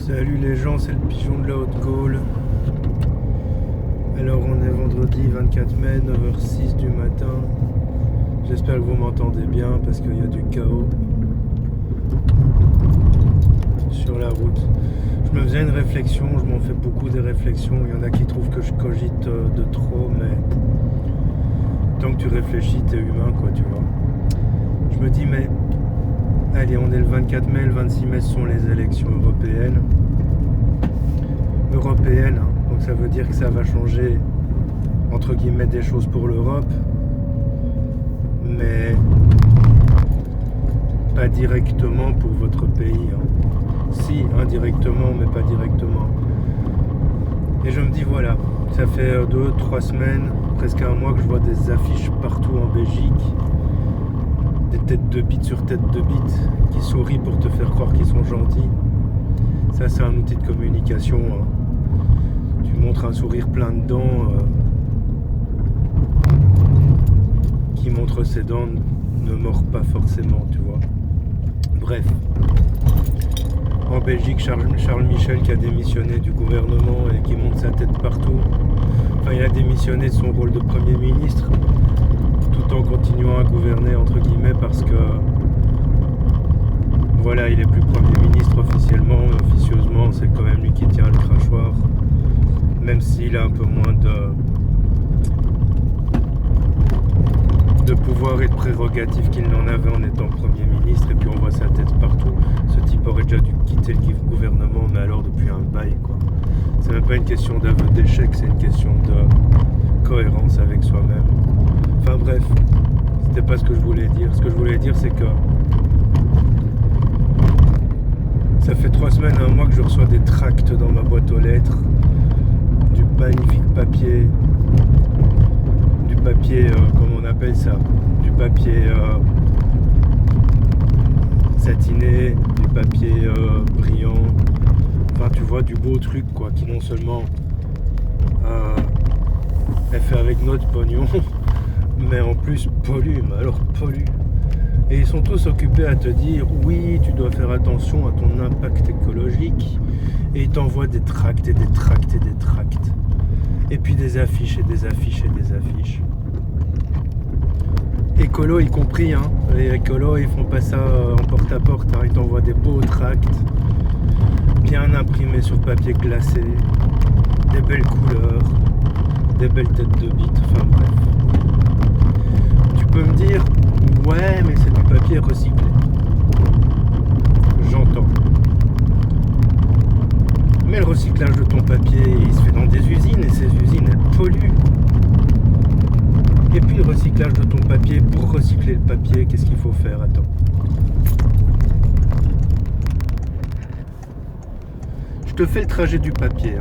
Salut les gens, c'est le pigeon de la Haute-Gaule. Alors on est vendredi 24 mai, 9h06 du matin. J'espère que vous m'entendez bien parce qu'il y a du chaos sur la route. Je me faisais une réflexion, je m'en fais beaucoup des réflexions. Il y en a qui trouvent que je cogite de trop, mais tant que tu réfléchis, t'es humain, quoi, tu vois. Je me dis, mais allez, on est le 24 mai, le 26 mai, ce sont les élections européennes. Hein. Donc ça veut dire que ça va changer, entre guillemets, des choses pour l'Europe, mais pas directement pour votre pays. Si, indirectement, mais pas directement. Et je me dis, voilà, ça fait 2-3 semaines, presque un mois que je vois des affiches partout en Belgique, des têtes de bite sur tête de bite qui sourient pour te faire croire qu'ils sont gentils. Ça, c'est un outil de communication. Tu montres un sourire plein de dents qui montre ses dents ne mord pas forcément, tu vois. Bref. En Belgique, Charles Michel qui a démissionné du gouvernement et qui monte sa tête partout. Enfin, il a démissionné de son rôle de Premier ministre tout en continuant à gouverner, entre guillemets, parce que voilà, il est plus Premier ministre officiellement, mais officieusement, c'est quand même lui qui tient le crachoir, même s'il a un peu moins de pouvoir et de prérogatives qu'il n'en avait en étant Premier ministre, et puis on voit sa tête partout. Ce type aurait déjà dû quitter le gouvernement, mais alors depuis un bail, quoi. C'est même pas une question d'aveu d'échec, c'est une question de cohérence avec soi-même. Enfin bref, c'était pas ce que je voulais dire. Ce que je voulais dire, c'est que ça fait 3 semaines, un mois que je reçois des tracts dans ma boîte aux lettres, du magnifique papier, comment on appelle ça, du papier satiné, du papier brillant, enfin tu vois, du beau truc, quoi, qui non seulement est fait avec notre pognon, mais en plus pollue, et ils sont tous occupés à te dire oui, tu dois faire attention à ton impact écologique, et ils t'envoient des tracts et des tracts et des tracts, et puis des affiches et des affiches et des affiches. Écolo y compris, hein. Les écolos, ils font pas ça en porte-à-porte, hein. Ils t'envoient des beaux tracts bien imprimés sur papier glacé, des belles couleurs, des belles têtes de bite, enfin bref. Tu peux me dire, ouais, mais c'est du papier recyclé. J'entends. Mais le recyclage de ton papier, il se fait dans des usines, et ces usines, elles polluent. Et puis le recyclage de ton papier, pour recycler le papier, qu'est-ce qu'il faut faire? Attends. Je te fais le trajet du papier.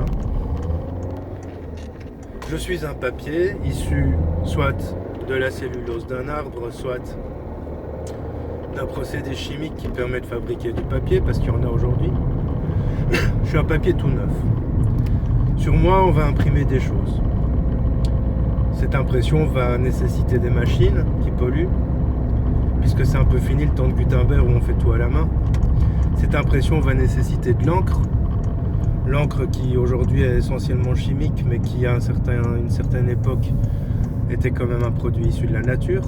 Je suis un papier issu soit de la cellulose d'un arbre, soit d'un procédé chimique qui permet de fabriquer du papier, parce qu'il y en a aujourd'hui. Je suis un papier tout neuf. Sur moi, on va imprimer des choses. Cette impression va nécessiter des machines qui polluent, puisque c'est un peu fini le temps de Gutenberg où on fait tout à la main. Cette impression va nécessiter de l'encre. L'encre qui aujourd'hui est essentiellement chimique, mais qui à une certaine époque était quand même un produit issu de la nature.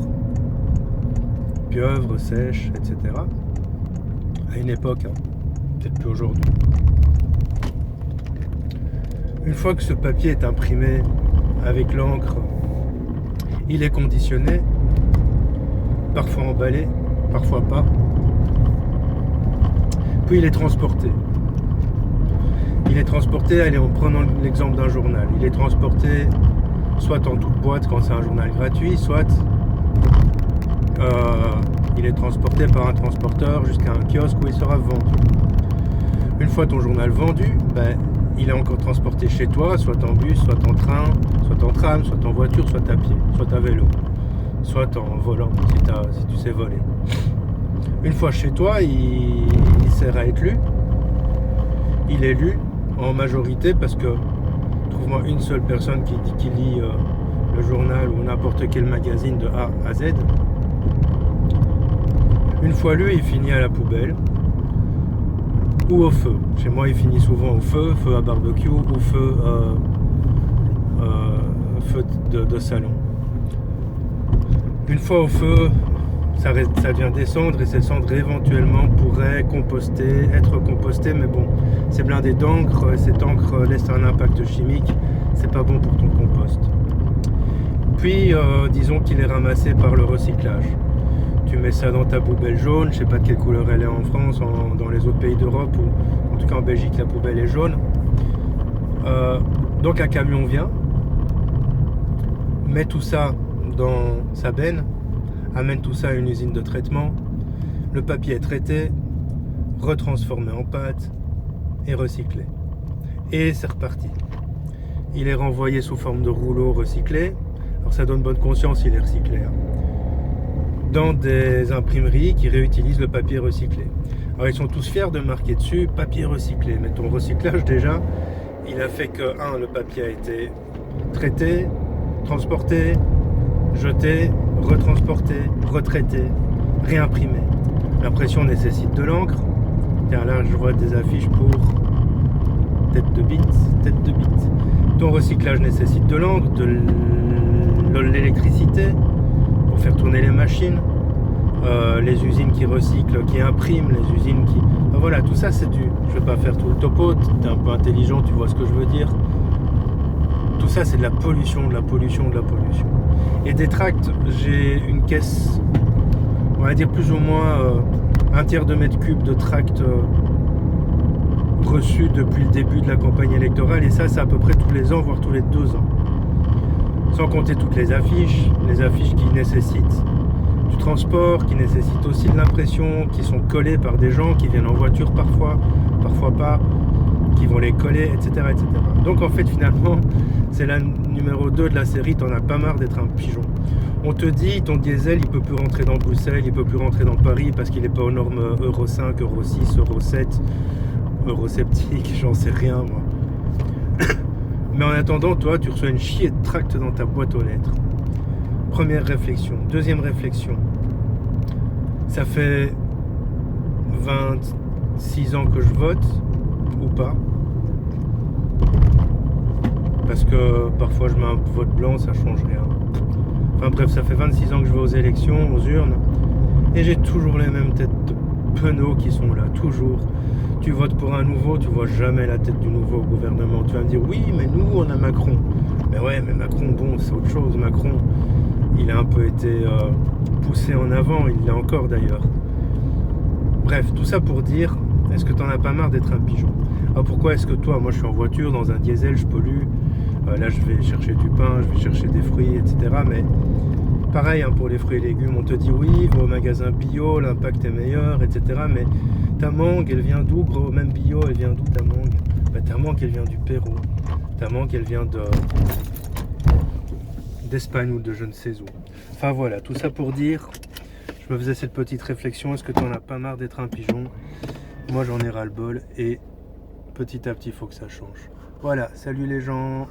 Pieuvre, sèche, etc. À une époque, peut-être plus aujourd'hui. Une fois que ce papier est imprimé avec l'encre, il est conditionné, parfois emballé, parfois pas. Puis il est transporté. Allez, en prenant l'exemple d'un journal, il est transporté soit en toute boîte quand c'est un journal gratuit, soit il est transporté par un transporteur jusqu'à un kiosque où il sera vendu. Une fois ton journal vendu, il est encore transporté chez toi, soit en bus, soit en train, soit en tram, soit en voiture, soit à pied, soit à vélo, soit en volant, si tu sais voler. Une fois chez toi, il sert à être lu. Il est lu en majorité parce que, trouve-moi une seule personne qui lit le journal ou n'importe quel magazine de A à Z. Une fois lu, il finit à la poubelle. ou au feu. Chez moi, il finit souvent au feu, feu à barbecue ou feu, feu de salon. Une fois au feu, ça vient descendre et ces cendres éventuellement pourraient être compostées, mais bon, c'est blindé d'encre, et cette encre laisse un impact chimique, c'est pas bon pour ton compost. Puis, disons qu'il est ramassé par le recyclage. Tu mets ça dans ta poubelle jaune, je sais pas de quelle couleur elle est en France, dans les autres pays d'Europe, ou en tout cas en Belgique, la poubelle est jaune. Donc un camion vient, met tout ça dans sa benne, amène tout ça à une usine de traitement, le papier est traité, retransformé en pâte et recyclé. Et c'est reparti. Il est renvoyé sous forme de rouleau recyclé. Alors ça donne bonne conscience, il est recyclé. Dans des imprimeries qui réutilisent le papier recyclé. Alors ils sont tous fiers de marquer dessus papier recyclé. Mais ton recyclage déjà, il a fait que le papier a été traité, transporté, jeté, retransporté, retraité, réimprimé. L'impression nécessite de l'encre. Tiens, là je vois des affiches pour tête de bite. Ton recyclage nécessite de l'encre, de l'électricité pour faire tourner les machines, les usines qui recyclent, qui impriment, les usines qui... Ben voilà, tout ça c'est du... Je vais pas faire tout le topo, t'es un peu intelligent, tu vois ce que je veux dire. Tout ça c'est de la pollution. Et des tracts, j'ai une caisse, on va dire plus ou moins un tiers de mètre cube de tracts reçus depuis le début de la campagne électorale, et ça c'est à peu près tous les ans, voire tous les 2 ans. Sans compter toutes les affiches qui nécessitent du transport, qui nécessitent aussi de l'impression, qui sont collées par des gens qui viennent en voiture parfois pas, qui vont les coller, etc. Donc en fait finalement, c'est la numéro 2 de la série, t'en as pas marre d'être un pigeon. On te dit, ton diesel, il peut plus rentrer dans Bruxelles, il peut plus rentrer dans Paris parce qu'il n'est pas aux normes Euro 5, Euro 6, Euro 7, Euro sceptique, j'en sais rien moi. Mais en attendant, toi, tu reçois une chier de tracts dans ta boîte aux lettres. Première réflexion. Deuxième réflexion. Ça fait 26 ans que je vote, ou pas. Parce que parfois je mets un vote blanc, ça change rien. Enfin bref, ça fait 26 ans que je vais aux élections, aux urnes. Et j'ai toujours les mêmes têtes de penauds qui sont là, toujours. Tu votes pour un nouveau, tu vois jamais la tête du nouveau gouvernement. Tu vas me dire, oui, mais nous, on a Macron. Mais ouais, mais Macron, bon, c'est autre chose. Macron, il a un peu été poussé en avant, il l'est encore d'ailleurs. Bref, tout ça pour dire, est-ce que t'en as pas marre d'être un pigeon? Alors pourquoi est-ce que toi, moi je suis en voiture, dans un diesel, je pollue, là je vais chercher du pain, je vais chercher des fruits, etc. Mais pareil, pour les fruits et légumes, on te dit oui, va au magasin bio, l'impact est meilleur, etc. Mais ta mangue, elle vient d'où, gros? Même bio, elle vient d'où ta mangue? Ta mangue, elle vient du Pérou. Ta mangue, elle vient d'Espagne ou de je ne sais où. Enfin voilà, tout ça pour dire, je me faisais cette petite réflexion, est-ce que t'en as pas marre d'être un pigeon? Moi j'en ai ras le bol et petit à petit il faut que ça change. Voilà, salut les gens.